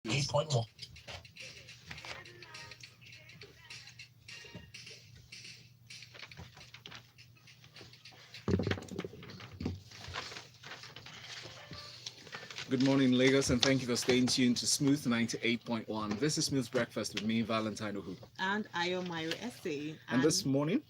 8.1. Good morning, Lagos, and thank you for staying tuned to Smooth 98.1. This is Smooth Breakfast with me, Valentine Ohu. And Ayo Mairo Ese. And this morning,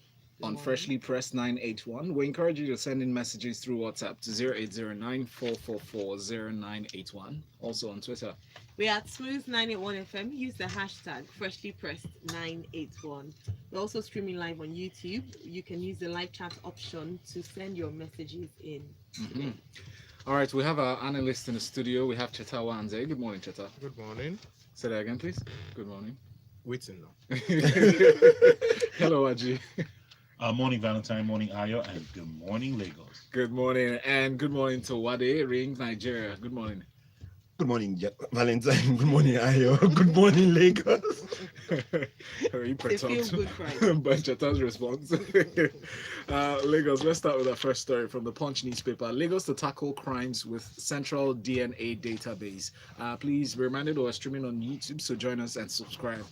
on morning. Freshly Pressed 981, we encourage you to send in messages through WhatsApp to 0809 444 0981. Also on Twitter. We are at Smooth 981 FM. Use the hashtag Freshly Pressed 981. We're also streaming live on YouTube. You can use the live chat option to send your messages in. Mm-hmm. All right, we have our analyst in the studio. We have Cheta Nwaeze. Good morning, Cheta. Good morning. Say that again, please. Good morning. Waiting now. Hello, Aji. Morning, Valentine. Morning, Ayo. And good morning, Lagos. Good morning. And good morning to Uade Ahimie, Nigeria. Good morning. Good morning, Valentine. Good morning, Ayo. Good morning, Lagos. Very They feel good Friday. by Cheta's response. Lagos, let's start with our first story from the Punch newspaper. Lagos to tackle crimes with central DNA database. Please be reminded we're streaming on YouTube, so join us and subscribe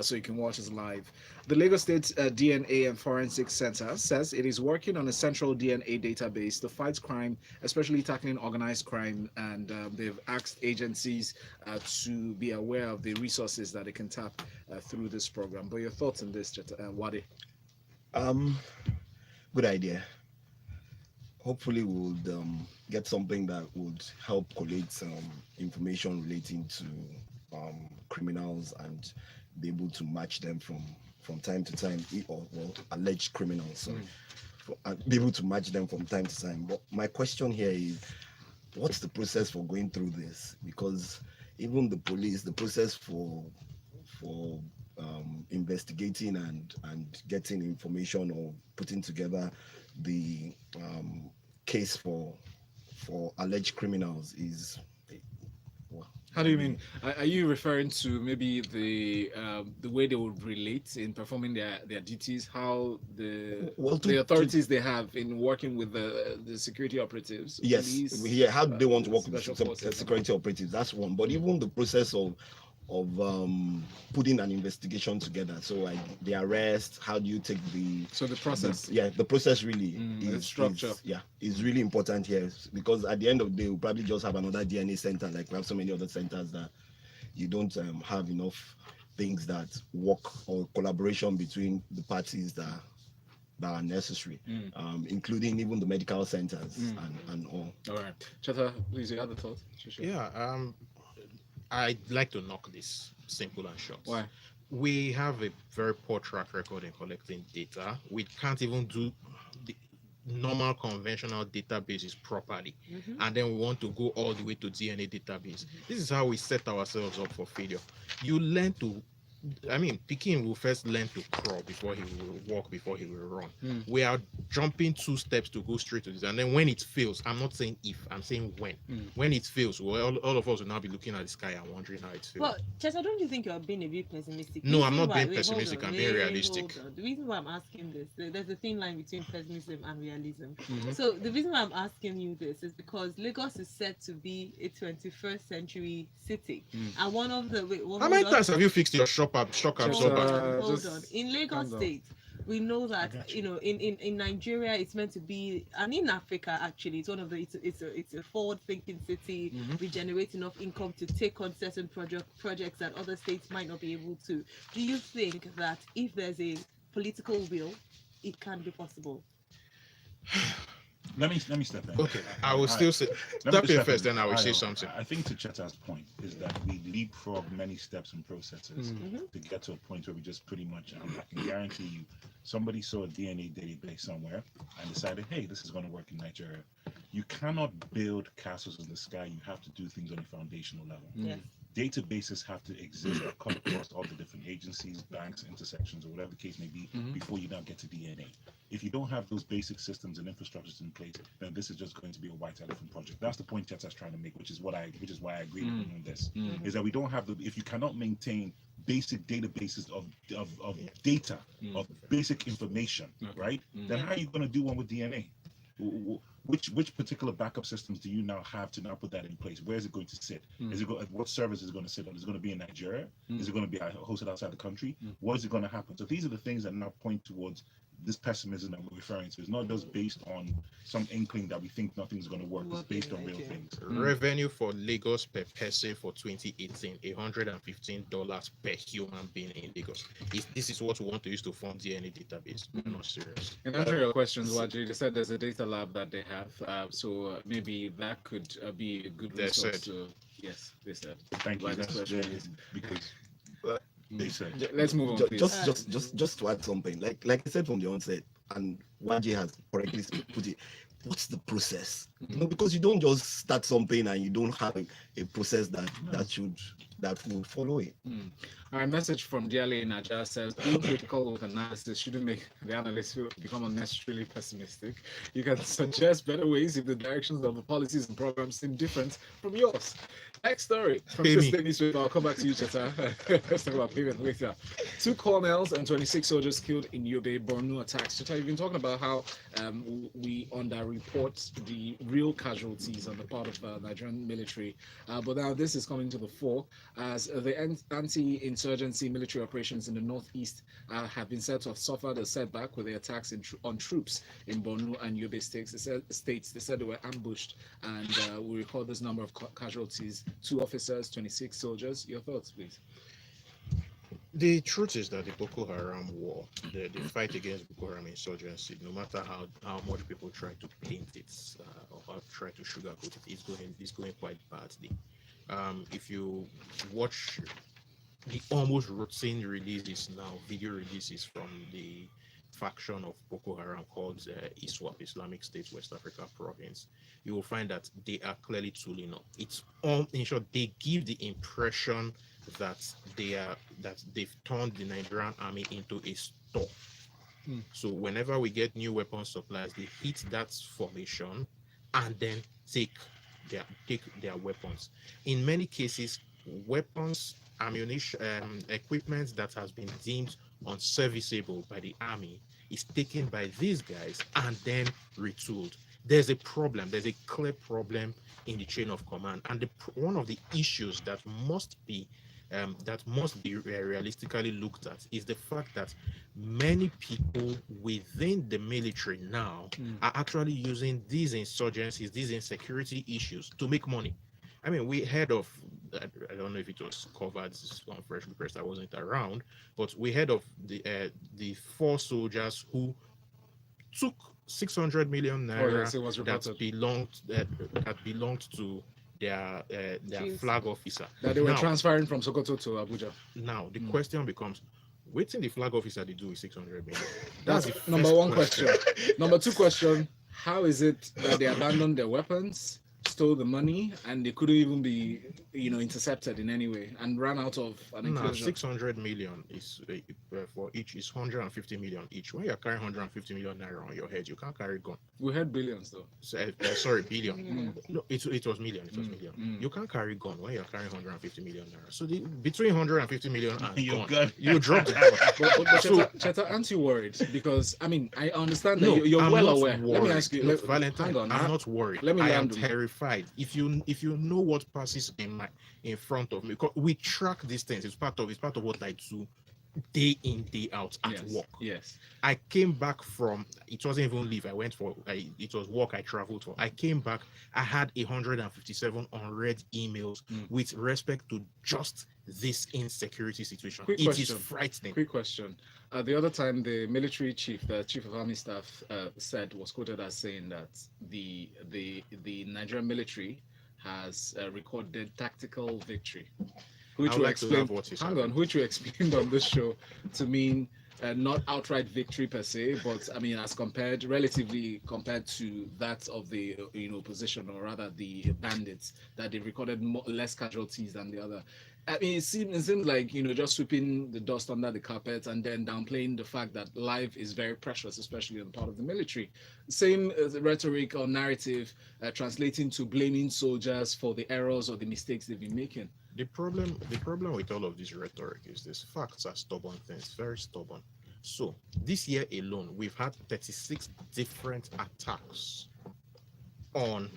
so you can watch us live. The Lagos State DNA and Forensic Center says it is working on a central DNA database to fight crime, especially tackling organized crime, and they've asked agencies to be aware of the resources that they can tap through this program. But your thoughts on this, Wade? Good idea. Hopefully, we'll get something that would help collate some information relating to criminals and be able to match them from time to time, or alleged criminals. Sorry, be able to match them from time to time. But my question here is, what's the process for going through this? Because even the police, the process for investigating and getting information or putting together the case for alleged criminals is. How do you mean? Are you referring to maybe the way they would relate in performing their duties? How the authorities they have in working with the security operatives? Yes, police, how do they want to work with special forces, security operatives? That's one. But even the process of putting an investigation together. So like the arrest, how do you take the process? The process really is structure. Is really important here, because at the end of the day, we'll probably just have another DNA center, like we have so many other centers that you don't have enough things that work or collaboration between the parties that are necessary, including even the medical centers and all. All right, Cheta, please, you have the thought? Sure. Yeah. I'd like to knock this simple and short. Why? We have a very poor track record in collecting data. We can't even do the normal conventional databases properly. And then we want to go all the way to DNA database. This is how we set ourselves up for failure. You learn to, Peking will first learn to crawl before he will walk, before he will run. We are jumping 2 steps to go straight to this. And then when it fails, I'm not saying if, I'm saying when. When it fails, well, all of us will now be looking at the sky and wondering how it fails. Well, Cheta, don't you think you're being a bit pessimistic? No, I'm not being pessimistic. I'm being realistic. The reason why I'm asking this, there's a thin line between pessimism and realism. So the reason why I'm asking you this is because Lagos is set to be a 21st century city. And one of the... How many times have you fixed your shock absorber? Hold on. In Lagos State, we know that in Nigeria it's meant to be, and in Africa actually, it's one of the it's a forward-thinking city. We generate enough income to take on certain projects that other states might not be able to. Do you think that if there's a political will, it can be possible? Let me step in. Okay, I will still say step in first, then I will say something. I think to Cheta's point is that we leapfrog many steps and processes to get to a point where we just pretty much, I can guarantee you, somebody saw a DNA database somewhere and decided, hey, this is going to work in Nigeria. You cannot build castles in the sky. You have to do things on a foundational level. Yes. Databases have to exist across all the different agencies, banks, intersections, or whatever the case may be, before you now get to DNA. If you don't have those basic systems and infrastructures in place, then this is just going to be a white elephant project. That's the point Cheta's trying to make, which is why I agree with him on this. Is that we don't have if you cannot maintain basic databases of data, of basic information, right? Then how are you going to do one with DNA? which particular backup systems do you now have to now put that in place? Where is it going to sit? Is it what service is it going to sit on? Is it going to be in Nigeria? Is it going to be hosted outside the country? What is it going to happen? So these are the things that now point towards this pessimism that we're referring to. It's not just based on some inkling that we think nothing's going to work. It's based on real things. Revenue for Lagos per person for 2018, $115 per human being in Lagos. This is what we want to use to fund DNA database. We're not serious. In answer your questions, Nwaji, they said there's a data lab that they have, so maybe that could be a good resource to. Yes, they said. Thank you. That's because they said. Let's move on. Just to add something, like I said from the onset, and Nwaji has correctly put it. What's the process? Because you don't just start something and you don't have a process that would follow it. Our message from Diale Naja says, being critical with analysis shouldn't make the analyst become unnecessarily pessimistic. You can suggest better ways if the directions of the policies and programs seem different from yours. Next story from this newspaper. I'll come back to you, Cheta. Let's talk about payment later. 2 colonels and 26 soldiers killed in Yobe, Borno attacks. Cheta, you've been talking about how we underreport the real casualties on the part of the Nigerian military, but now this is coming to the fore as the anti-insurgency military operations in the northeast have been said to have suffered a setback with the attacks on troops in Borno and Yobe states. They said they were ambushed, and we record this number of casualties: 2 officers, 26 soldiers. Your thoughts, please? The truth is that the Boko Haram war, the fight against Boko Haram insurgency, no matter how much people try to paint it or try to sugarcoat it, it's going quite badly. If you watch the almost routine releases now, video releases from the faction of Boko Haram called ISWAP, Islamic State West Africa Province, you will find that they are clearly tooling up. It's in short, they give the impression that they've turned the Nigerian army into a store. So whenever we get new weapon supplies, they hit that formation and then take their weapons. In many cases, weapons, ammunition, equipment that has been deemed unserviceable by the army is taken by these guys and then retooled. There's a problem. There's a clear problem in the chain of command, and one of the issues that must be realistically looked at is the fact that many people within the military now are actually using these insurgencies, these insecurity issues to make money. I mean, we heard of, I don't know if it was covered on Freshly Pressed, I wasn't around, but we heard of the 4 soldiers who took 600 million naira that belonged to their flag officer. That they were transferring from Sokoto to Abuja. Now the question becomes, what's in the flag officer they do with 600 million? That's number 1 question. Number 2 question: how is it that they abandoned their weapons, stole the money, and they couldn't even be, intercepted in any way, and ran out of an enclosure? 600 million is for each is 150 million each. When you're carrying 150 million naira on your head, you can't carry gun. We had billions though. Sorry, billion. No, it was million. It was million. You can't carry gun when you're carrying 150 million naira. So between 150 million and gun, you drop the gun. But Cheta, aren't you worried? Because I mean, I understand that you're well aware. Worried. Let me ask you, Valentine, hang on. I'm not worried. I am terrified. If you know what passes in front of me, because we track these things. It's part of what I do day in, day out at work. Yes. I came back from, it wasn't even leave. It was work I traveled for. I came back, I had 157 unread emails with respect to just this insecurity situation. It is frightening. Quick question. The other time, the military chief, the chief of army staff, was quoted as saying that the Nigerian military has recorded tactical victory, which we explained on this show to mean not outright victory per se, but I mean relatively compared to that of the opposition, or rather the bandits, that they recorded less casualties than the other. I mean, it seems like just sweeping the dust under the carpet and then downplaying the fact that life is very precious, especially on the part of the military. Same rhetoric or narrative translating to blaming soldiers for the errors or the mistakes they've been making. The problem with all of this rhetoric is this: facts are stubborn things, very stubborn. So this year alone, we've had 36 different attacks on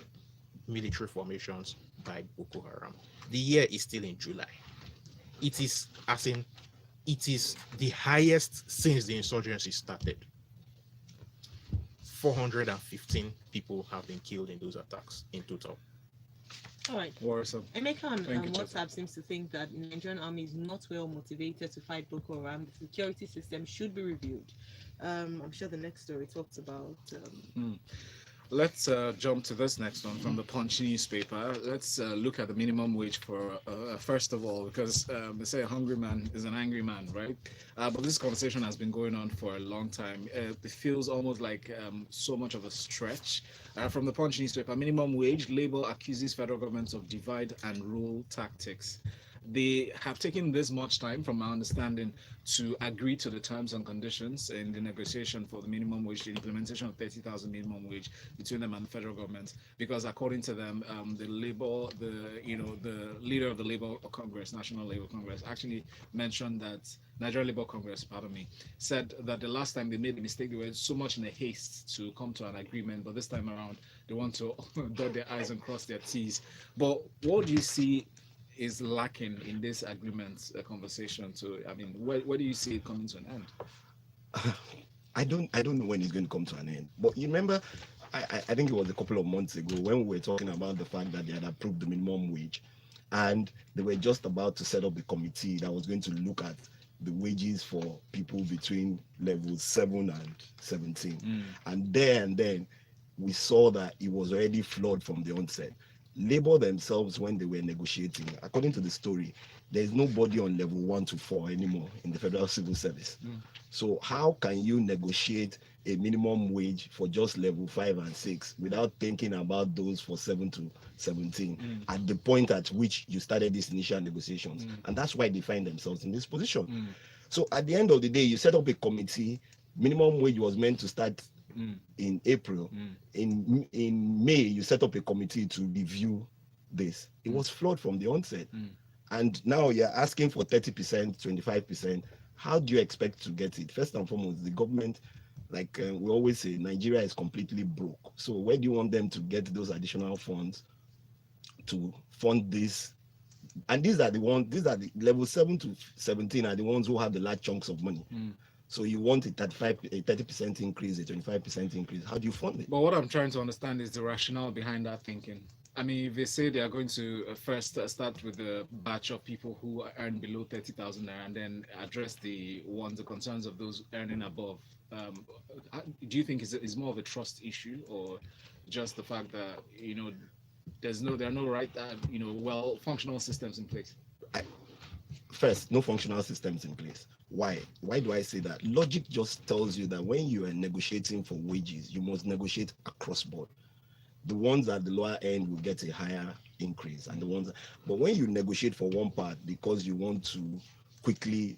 military formations by Boko Haram. The year is still in July. It is the highest since the insurgency started. 415 people have been killed in those attacks in total. All right. Worrisome. Emeka on Thank you, WhatsApp Cheta. seems to think that the Nigerian army is not well motivated to fight Boko Haram. The security system should be reviewed. I'm sure the next story talks about. Let's jump to this next one from the Punch newspaper. Let's look at the minimum wage for first of all, because they say a hungry man is an angry man, right? But this conversation has been going on for a long time. It feels almost like so much of a stretch. From the Punch newspaper, minimum wage, Labour accuses federal government of divide and rule tactics. They have taken this much time, from my understanding, to agree to the terms and conditions in the negotiation for the minimum wage, the implementation of 30,000 minimum wage between them and the federal government. Because according to them, the leader of the Labour Congress, National Labour Congress, actually mentioned that Nigeria Labour Congress, said that the last time they made a mistake, they were so much in a haste to come to an agreement, but this time around they want to dot their I's and cross their T's. But what do you see is lacking in this agreement conversation? Where do you see it coming to an end? I don't know when it's going to come to an end. But you remember, I think it was a couple of months ago when we were talking about the fact that they had approved the minimum wage, and they were just about to set up a committee that was going to look at the wages for people between levels 7 and 17. And then we saw that it was already flawed from the onset. Labour themselves, when they were negotiating, according to the story, there's nobody on level 1 to 4 anymore in the Federal Civil Service. So how can you negotiate a minimum wage for just level 5 and 6 without thinking about those for 7 to 17 at the point at which you started these initial negotiations? And that's why they find themselves in this position. So at the end of the day, you set up a committee. Minimum wage was meant to start in April. In May, you set up a committee to review this. It was flawed from the onset. And now you're asking for 30%, 25%. How do you expect to get it? First and foremost, the government, like we always say, Nigeria is completely broke. So where do you want them to get those additional funds to fund this? And these are the level 7 to 17 are the ones who have the large chunks of money. So you want a 30% increase, a 25% increase. How do you fund it? But what I'm trying to understand is the rationale behind that thinking. I mean, if they say they are going to first start with the batch of people who earn below 30,000 naira and then address the concerns of those earning above, do you think it's more of a trust issue, or just the fact that there are no right well functional systems in place? First, no functional systems in place. Why do I say that? Logic just tells you that when you are negotiating for wages, you must negotiate across board. The ones at the lower end will get a higher increase, but when you negotiate for one part because you want to quickly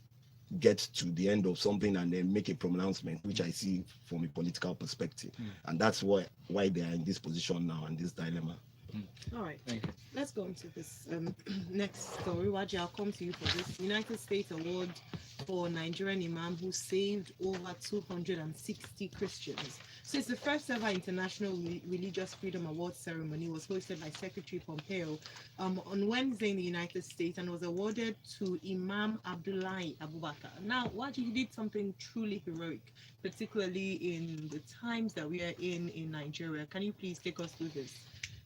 get to the end of something and then make a pronouncement, which I see from a political perspective, and that's why they are in this position now and this dilemma. All right. Thank you. Let's go into this next story. Waji, I'll come to you for this. United States award for Nigerian imam who saved over 260 Christians. So it's the first ever International Religious Freedom Award ceremony. Was hosted by Secretary Pompeo on Wednesday in the United States and was awarded to Imam Abdullahi Abubakar. Now, Waji, he did something truly heroic, particularly in the times that we are in Nigeria. Can you please take us through this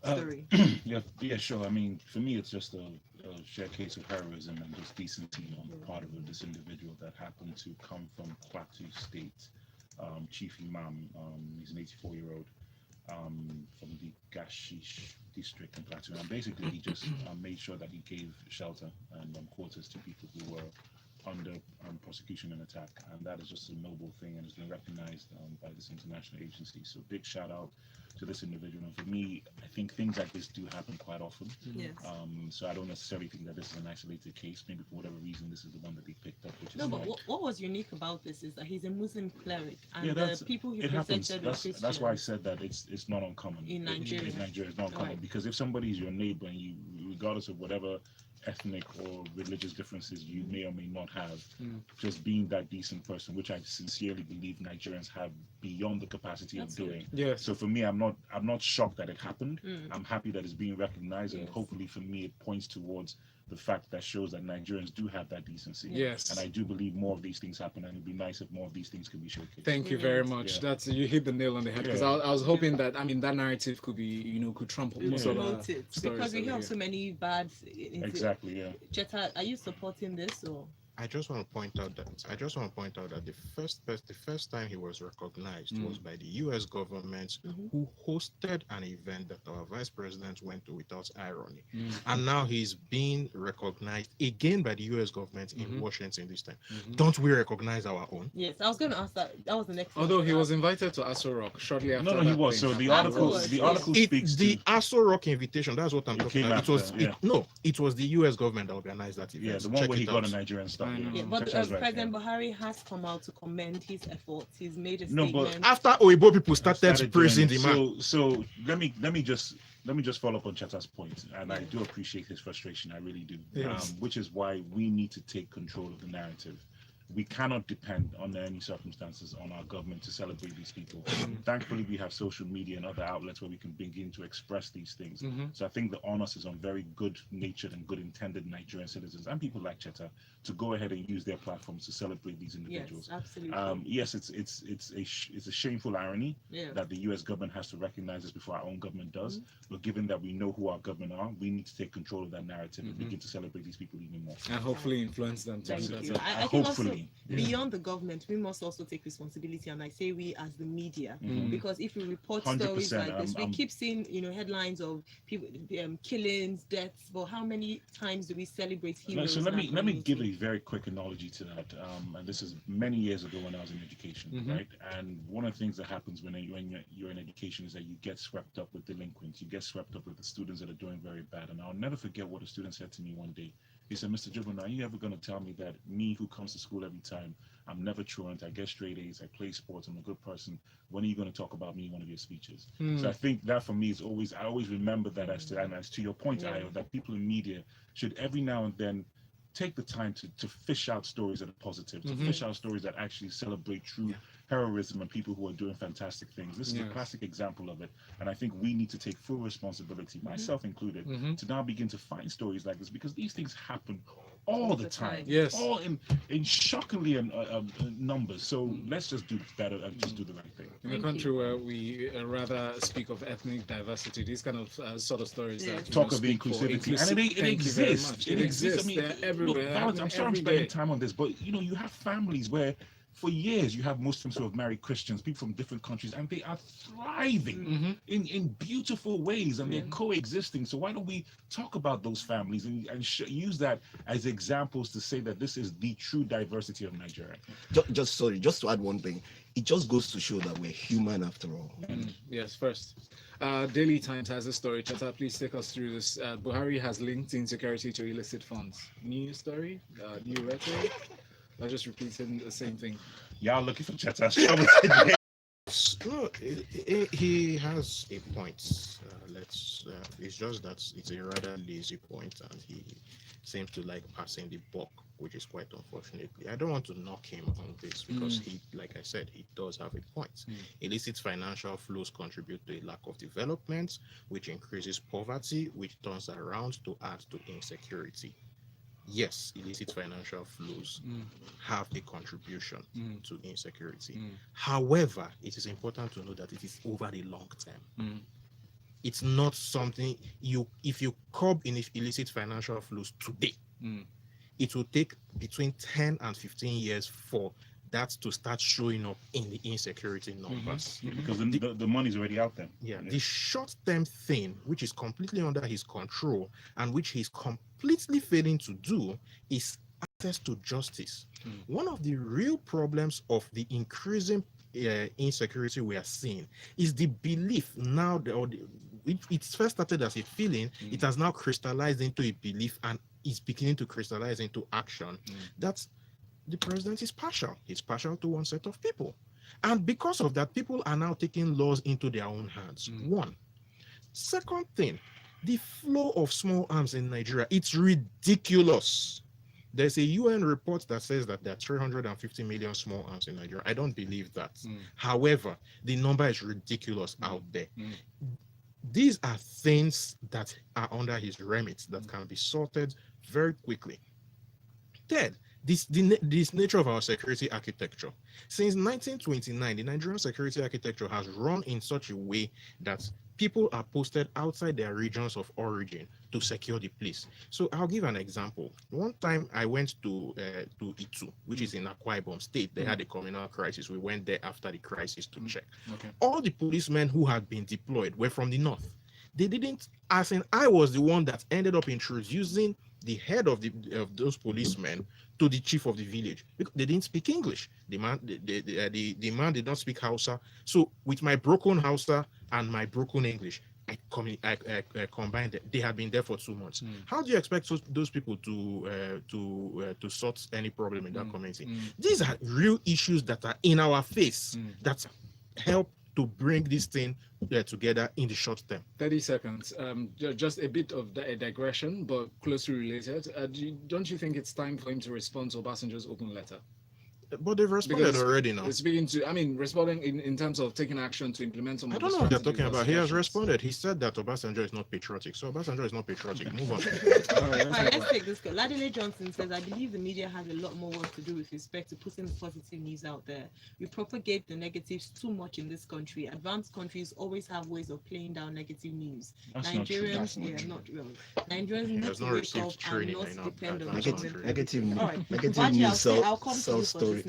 story? Yeah, sure. I mean, for me, it's just a shared case of heroism and just decency on the part of this individual that happened to come from Plateau State. Chief Imam, he's an 84-year-old from the Gashish district in Plateau. And basically, he just made sure that he gave shelter and quarters to people who were under prosecution and attack. And that is just a noble thing and has been recognized by this international agency. So big shout out to this individual. And for me, I think things like this do happen quite often. Yes. So I don't necessarily think that this is an isolated case. Maybe for whatever reason, this is the one that they picked up, which is No, but fine. what was unique about this is that he's a Muslim cleric, and Yeah, the people he it happens. presented were Christians. That's why I said that it's not uncommon. In Nigeria. In Nigeria, it's not uncommon Right. because if somebody is your neighbor and you, regardless of whatever ethnic or religious differences you may or may not have, just being that decent person, which I sincerely believe Nigerians have beyond the capacity of doing. Yes. So for me, I'm not shocked that it happened. I'm happy that it's being recognized, and hopefully for me it points towards the fact that shows that Nigerians do have that decency. Yes. And I do believe more of these things happen, and it'd be nice if more of these things could be showcased. Thank you very much. Yeah. That's, you hit the nail on the head, because I was hoping that, I mean, that narrative could be, could trump most of the stories. Because we have so many bad. Exactly. Yeah. Cheta, are you supporting this or? I just want to point out that the first time he was recognized was by the U.S. government, who hosted an event that our vice president went to without irony, and now he's being recognized again by the U.S. government in Washington this time. Don't we recognize our own? Yes, I was going to ask that. That was the next. Although he was invited to Aso Rock shortly after. No, he was. So the article speaks the to Aso Rock invitation. That's what I'm talking about. It was the U.S. government that organized that event. Yeah, the one where he got a Nigerian stuff. Yeah, but President Buhari has come out to commend his efforts. He's made a statement. But after Oyibo people started praising the man. So let me just follow up on Cheta's point, and I do appreciate his frustration. I really do. Yes. Which is why we need to take control of the narrative. We cannot depend under any circumstances on our government to celebrate these people. Thankfully, we have social media and other outlets where we can begin to express these things. So I think the onus is on very good-natured and good-intended Nigerian citizens and people like Cheta to go ahead and use their platforms to celebrate these individuals. Yes, absolutely. Yes, it's a shameful irony that the U.S. government has to recognize this before our own government does. But given that we know who our government are, we need to take control of that narrative and begin to celebrate these people even more. And hopefully influence them. Thank you. I think Hopefully. also, beyond the government, we must also take responsibility, and I say we as the media, because if we report stories like this, we keep seeing headlines of people killings, deaths, but how many times do we celebrate heroes? So let me give a very quick analogy to that, and this is many years ago when I was in education, right? And one of the things that happens when you're in education is that you get swept up with delinquents, you get swept up with the students that are doing very bad. And I'll never forget what a student said to me one day. He said, "Mr. Jibunoh, are you ever going to tell me that me, who comes to school every time, I'm never truant, I get straight A's, I play sports, I'm a good person, when are you going to talk about me in one of your speeches?" So I think that for me is I always remember that as to your point, Ayo, that people in media should every now and then take the time to fish out stories that are positive, to fish out stories that actually celebrate true heroism and people who are doing fantastic things. This is a classic example of it. And I think we need to take full responsibility, myself included, to now begin to find stories like this, because these things happen all the time. Yes. All in shockingly numbers. So let's just do better and just do the right thing. In a country where we rather speak of ethnic diversity, these kind of sort of stories that talk of the inclusivity, and it exists. It exists. I mean, they're everywhere. Look, I'm sorry I'm spending time on this, but you have families where for years you have Muslims who have married Christians, people from different countries, and they are thriving in beautiful ways, and they're coexisting. So why don't we talk about those families and use that as examples to say that this is the true diversity of Nigeria? Just to add one thing, it just goes to show that we're human after all. Yes, first. Daily Times has a story. Cheta, please take us through this. Buhari has linked insecurity to illicit funds. New story? New rhetoric? I'm just repeating the same thing. Y'all looking for Cheta's trouble today. No, he has a point. It's just that it's a rather lazy point, and he seems to like passing the buck, which is quite unfortunately. I don't want to knock him on this because he, like I said, he does have a point. Illicit financial flows contribute to a lack of development, which increases poverty, which turns around to add to insecurity. Yes, illicit financial flows have a contribution to insecurity. However, it is important to know that it is over the long term. It's not something if you curb illicit financial flows today, it will take between 10 and 15 years for that to start showing up in the insecurity numbers. Because the money's already out there. The short-term thing, which is completely under his control and which he's completely failing to do, is access to justice. One of the real problems of the increasing insecurity we are seeing is the belief now, it first started as a feeling, it has now crystallized into a belief and is beginning to crystallize into action. That's the president is partial. He's partial to one set of people. And because of that, people are now taking laws into their own hands. One. Second thing, The flow of small arms in Nigeria, it's ridiculous. There's a UN report that says that there are 350 million small arms in Nigeria. I don't believe that. However, the number is ridiculous out there. These are things that are under his remit that can be sorted very quickly. Third, this nature of our security architecture. Since 1929, the Nigerian security architecture has run in such a way that people are posted outside their regions of origin to secure the place. So I'll give an example. One time I went to Itu, which is in Akwa Ibom State. They had a communal crisis. We went there after the crisis to check. All the policemen who had been deployed were from the north. They didn't, as in I was the one that ended up introducing the head of those policemen to the chief of the village, because they didn't speak English. The man did not speak Hausa. So with my broken Hausa and my broken English, I combined it. They had been there for 2 months. How do you expect those people to sort any problem in that community? These are real issues that are in our face that help to bring this thing together in the short term. 30 seconds. Just a bit of a digression, but closely related. Don't you think it's time for him to respond to Obasanjo's open letter? But they've responded already now. Speaking to, responding in terms of taking action to implement some. I don't know what they're talking about. He has responded. He said that Obasanjo is not patriotic. So Obasanjo is not patriotic. Move on. All right, let's take this. Ladele Johnson says, I believe the media has a lot more work to do with respect to putting positive news out there. We propagate the negatives too much in this country. Advanced countries always have ways of playing down negative news. Nigerians, Nigerians need to wake up and not depend on negative news. All right. Negative news sells story,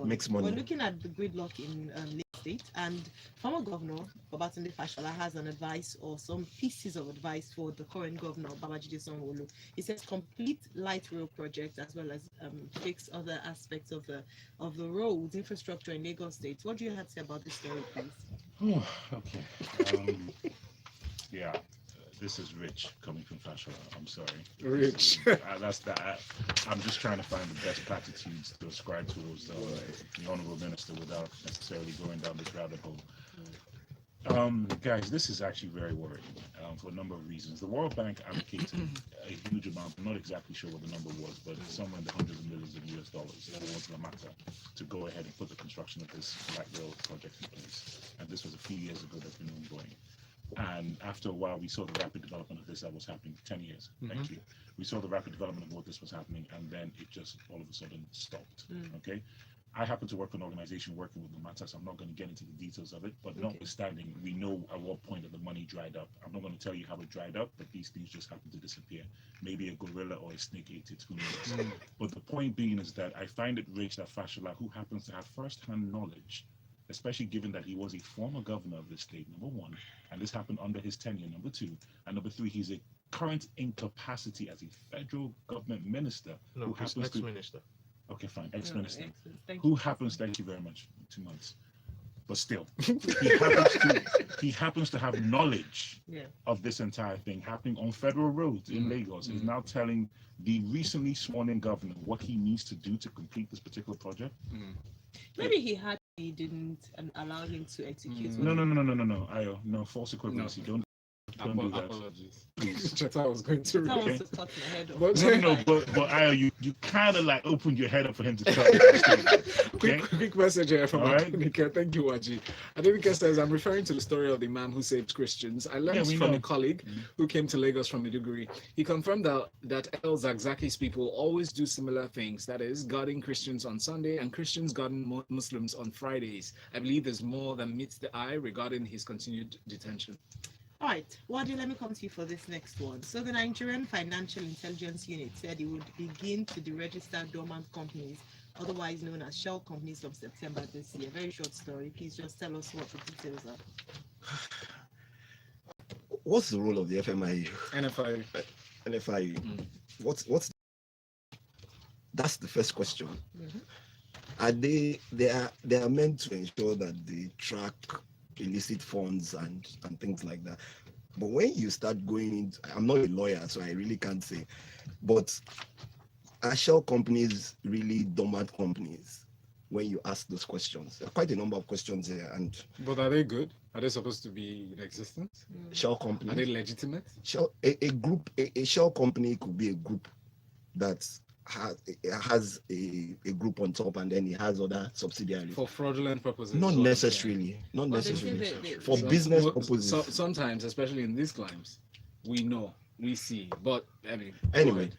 makes money. We're looking at the gridlock in Lagos State, and former governor Babatunde Fashola has an advice or some pieces of advice for the current governor Babajide Sanwo-Olu. He says complete light rail projects as well as fix other aspects of the roads infrastructure in Lagos State. What do you have to say about this story, please? Okay. Yeah. This is rich coming from Fashola. I'm sorry. Rich. That's that. I'm just trying to find the best platitudes to ascribe towards the honorable minister without necessarily going down this rabbit hole. Guys, this is actually very worrying for a number of reasons. The World Bank allocated a huge amount. I'm not exactly sure what the number was, but somewhere in the hundreds of millions of US dollars towards the matter to go ahead and put the construction of this light rail project in place. And this was a few years ago. That's been ongoing. And after a while, we saw the rapid development of this that was happening. 10 years, actually. We saw the rapid development of what this was happening, and then it just all of a sudden stopped. Okay. I happen to work for an organization working with the matter, so I'm not going to get into the details of it. But notwithstanding, we know at what point that the money dried up. I'm not going to tell you how it dried up, but these things just happen to disappear. Maybe a gorilla or a snake ate it, who knows? But the point being is that I find it rich that Fashola, who happens to have first-hand knowledge, especially given that he was a former governor of the state, number one, and this happened under his tenure, number two, and number three, he's a current incapacity as a federal government minister who happens to minister. Okay, fine, ex-minister, Thank who you. happens, thank you very much, 2 months, but still, he happens to have knowledge of this entire thing happening on federal roads in Lagos. He's now telling the recently sworn-in governor what he needs to do to complete this particular project. Maybe he didn't allow him to execute. No. Ayo, no, false equivalency. Don't do that. Apologies. Please. Cheta was going to. That Okay. was to cut my head off. But, But Ayo, you kind of like opened your head up for him to cut. Okay? quick message here from All right. Adenike. Thank you, Waji. Adenike says, I'm referring to the story of the man who saved Christians. I learned from a colleague who came to Lagos from Maiduguri. He confirmed that El Zakzaki's people always do similar things. That is, guarding Christians on Sunday and Christians guarding Muslims on Fridays. I believe there's more than meets the eye regarding his continued detention. All right, Wadi, let me come to you for this next one. So the Nigerian Financial Intelligence Unit said it would begin to deregister dormant companies, otherwise known as shell companies, from September this year. Very short story. Please just tell us what the details are. What's the role of the FMI? NFI. What's that's the first question. Are they are meant to ensure that they track illicit funds and things like that. But when you start going into, I'm not a lawyer, so I really can't say, but are shell companies really dormant companies? when you ask those questions. There are quite a number of questions here, and But are they good? Are they supposed to be in existence? shell Are they company, legitimate? a shell company could be a group that has a group on top, and then it has other subsidiaries. For fraudulent purposes? Not is what I'm saying. necessarily, not But they say necessarily. that For they- business Well, purposes. sometimes, especially in these climes, we know, we see. But I mean, go Anyway, ahead.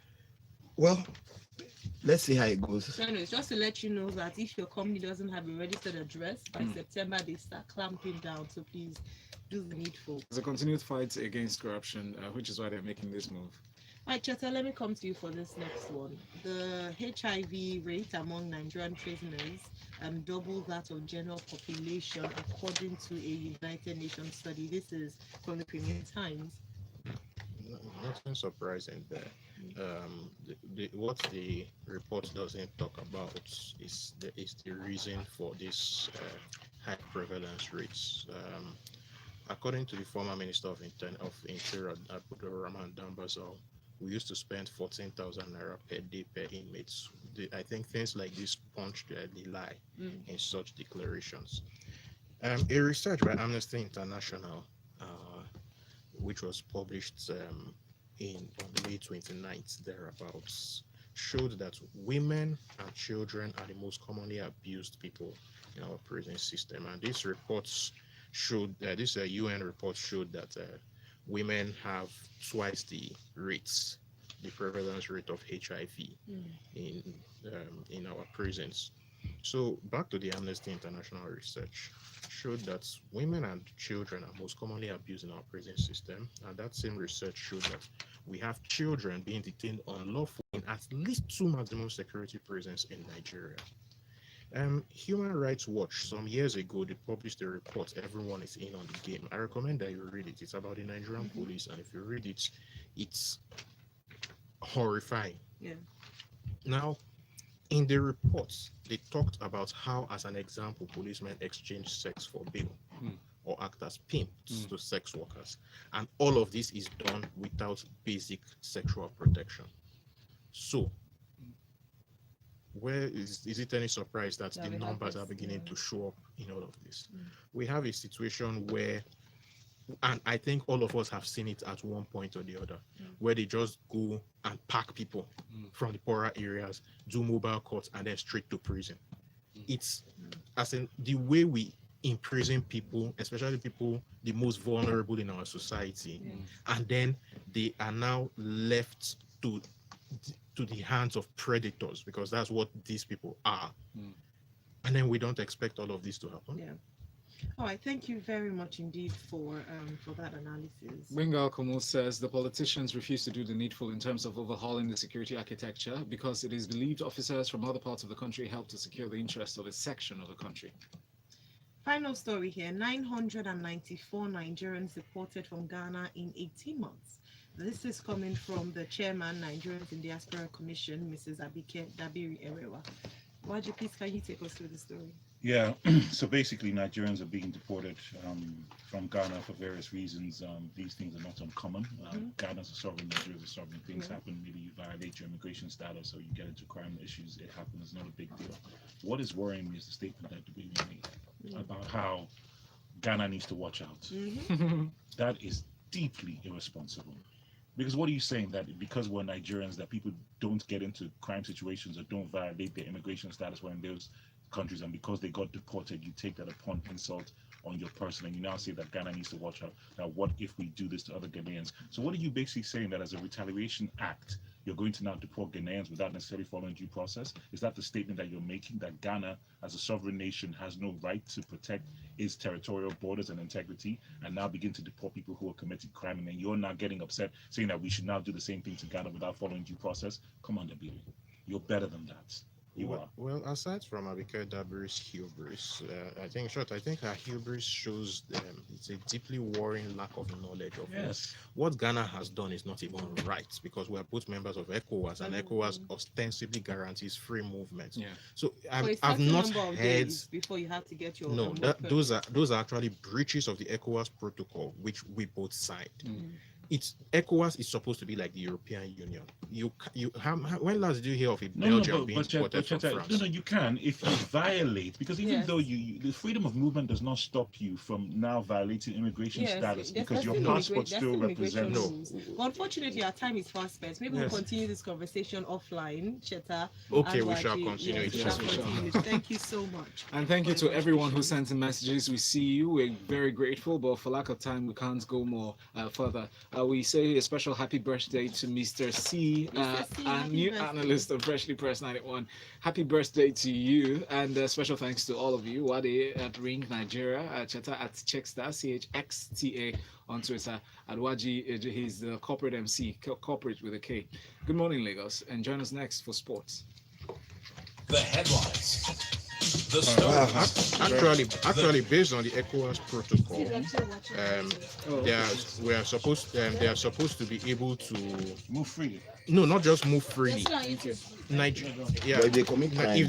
well, let's see how it goes. So anyways, just to let you know that if your company doesn't have a registered address, by September they start clamping down. So please do the needful. There's a continued fight against corruption, which is why they're making this move. All right, Cheta, let me come to you for this next one. The HIV rate among Nigerian prisoners double that of general population, according to a United Nations study. This is from the Premium Times. Nothing surprising there. What the report doesn't talk about is the reason for this high prevalence rates. According to the former Minister of Interior, Abdul Rahman Dambazal, we used to spend 14,000 naira per day per inmates. I think things like this punch the lie in such declarations. A research by Amnesty International, which was published on May 29th, thereabouts, showed that women and children are the most commonly abused people in our prison system. And these reports showed, this UN report showed that women have twice the rates, the prevalence rate of HIV in our prisons. So back to the Amnesty International research, showed that women and children are most commonly abused in our prison system, and that same research showed that we have children being detained unlawfully in at least 2 maximum security prisons in Nigeria. Human Rights Watch, some years ago, they published a report, Everyone is in on the Game. I recommend that you read it. It's about the Nigerian police, and if you read it, it's horrifying. Yeah. Now, in the reports, they talked about how, as an example, policemen exchange sex for bail or act as pimps to sex workers. And all of this is done without basic sexual protection. So, where is it any surprise that the numbers are beginning to show up in all of this? We have a situation where, and I think all of us have seen it at one point or the other, where they just go and pack people from the poorer areas, do mobile courts, and then straight to prison. It's as in the way we imprison people, especially people the most vulnerable in our society, and then they are now left to the hands of predators, because that's what these people are. And then we don't expect all of this to happen. Yeah. All right, thank you very much indeed for that analysis. Bengal Kumu says the politicians refuse to do the needful in terms of overhauling the security architecture because it is believed officers from other parts of the country help to secure the interests of a section of the country. Final story here, 994 Nigerians deported from Ghana in 18 months. This is coming from the chairman, Nigerians in Diaspora Commission, Mrs. Abike Dabiri Erewa. Nwaji, please, can you take us through the story? Yeah, so basically Nigerians are being deported from Ghana for various reasons. These things are not uncommon. Ghana's a sovereign, Nigeria is a sovereign. Things happen, maybe you violate your immigration status or you get into crime issues. It happens, it's not a big deal. What is worrying me is the statement that we made about how Ghana needs to watch out. That is deeply irresponsible. Because what are you saying, that because we're Nigerians that people don't get into crime situations or don't violate their immigration status when in those countries, and because they got deported, you take that upon insult on your person, and you now say that Ghana needs to watch out. Now, what if we do this to other Ghanaians? So what are you basically saying, that as a retaliation act, you're going to now deport Ghanaians without necessarily following due process? Is that the statement that you're making, that Ghana, as a sovereign nation, has no right to protect its territorial borders and integrity, and now begin to deport people who are committing crime, and then you're now getting upset, saying that we should now do the same thing to Ghana without following due process? Come on, Dabiri. You're better than that. Well, aside from Abike Dabiri's hubris, I think her hubris shows it's a deeply worrying lack of knowledge of what Ghana has done is not even right, because we are both members of ECOWAS, and ECOWAS ostensibly guarantees free movement. So I've not heard before you have to get your those are actually breaches of the ECOWAS protocol, which we both signed. ECOWAS is supposed to be like the European Union. When last did you hear of a No, Belgium no, being but deported from France? no, you can if you violate, because even Yes. though the freedom of movement does not stop you from now violating immigration Yes, status there's because your still passport there's still immigration represents. rules. But unfortunately, our time is fast spent. Maybe we'll Yes. continue this conversation offline, Cheta. Okay, and we shall Nwaji. continue Yes, it. we Yes, shall we shall. continue it. Thank you so much. And thank you to everyone who sent in messages. We see you. We're very grateful, but for lack of time, we can't go more further. We say a special happy birthday to Mr. C, Mr. C, our happy new birthday. analyst of Freshly Pressed 91. Happy birthday to you, and special thanks to all of you. Uade at Ring Nigeria, Cheta at Checkstar, CHXTA on Twitter, at Nwaji, he's the corporate MC, corporate with a K. Good morning, Lagos, and join us next for sports. The headlines. The stories. Actually, based on the ECOWAS protocol, they are supposed to be able to Move freely. not just move freely. Nigeria, yeah. But if they commit crimes,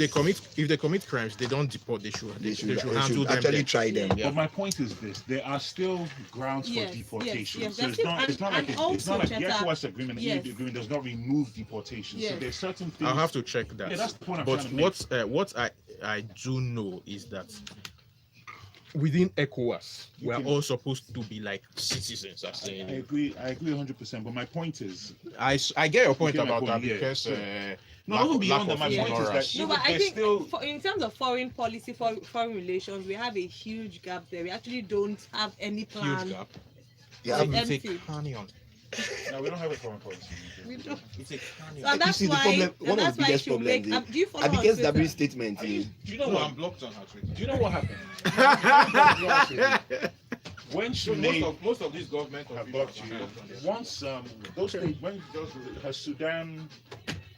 if they commit crimes, they don't deport. They should handle them. actually there. try them. Yeah. But my point is this: there are still grounds Yes, for deportation. yes, So that's it's not. it. It's not And like it's also, not like the Cheta, ECOWAS agreement. yes. The agreement does not remove deportation. So Yes. there's certain things. I'll have to check that. Yeah, that's the point I'm but trying to make. what I do know is that within ECOWAS, we are can- all supposed to be like citizens. As I in, agree 100%. But my point is, I get your point get my about that point, yeah. because no, even beyond that, my Yeah. point is that No, even but I there's think still. in terms of foreign policy, foreign relations, we have a huge gap there. We actually don't have any plan. huge gap. Yeah, It's It's a empty. canyon. No, we don't have a foreign policy. We don't. It's a canyon. So that's see, the why. problem- and one of that's the why biggest she will make. problems Do you follow her on Abigail's Twitter? W statement. Do you know No, what? I'm blocked on her Twitter. Do you know what happened? When she made most of these government have blocked you. Once those things, when her Sudan,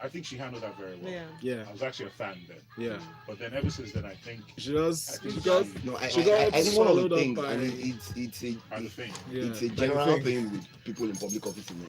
I think she handled that very well. Yeah. Yeah, I was actually a fan then. yeah. But then ever since then, I think She does, I think because No, I She got think one of swallowed the up things, by- and it's I'm the thing. yeah, it's a like general thing. thing with people in public office in